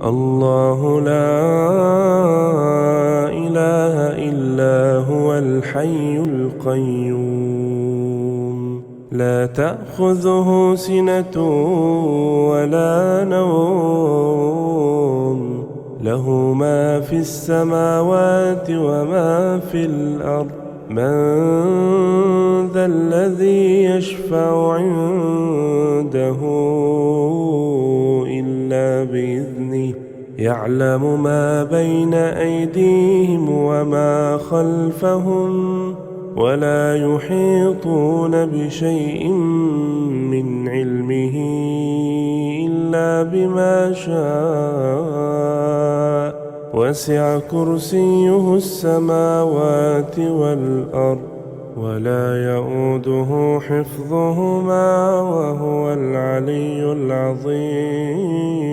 الله لا إله إلا هو الحي القيوم لا تأخذه سنة ولا نوم له ما في السماوات وما في الأرض من ذا الذي يشفع عنده إلا بإذنه يعلم ما بين أيديهم وما خلفهم ولا يحيطون بشيء من علمه إلا بما شاء وسع كرسيه السماوات والأرض ولا يؤوده حفظهما وهو العلي العظيم.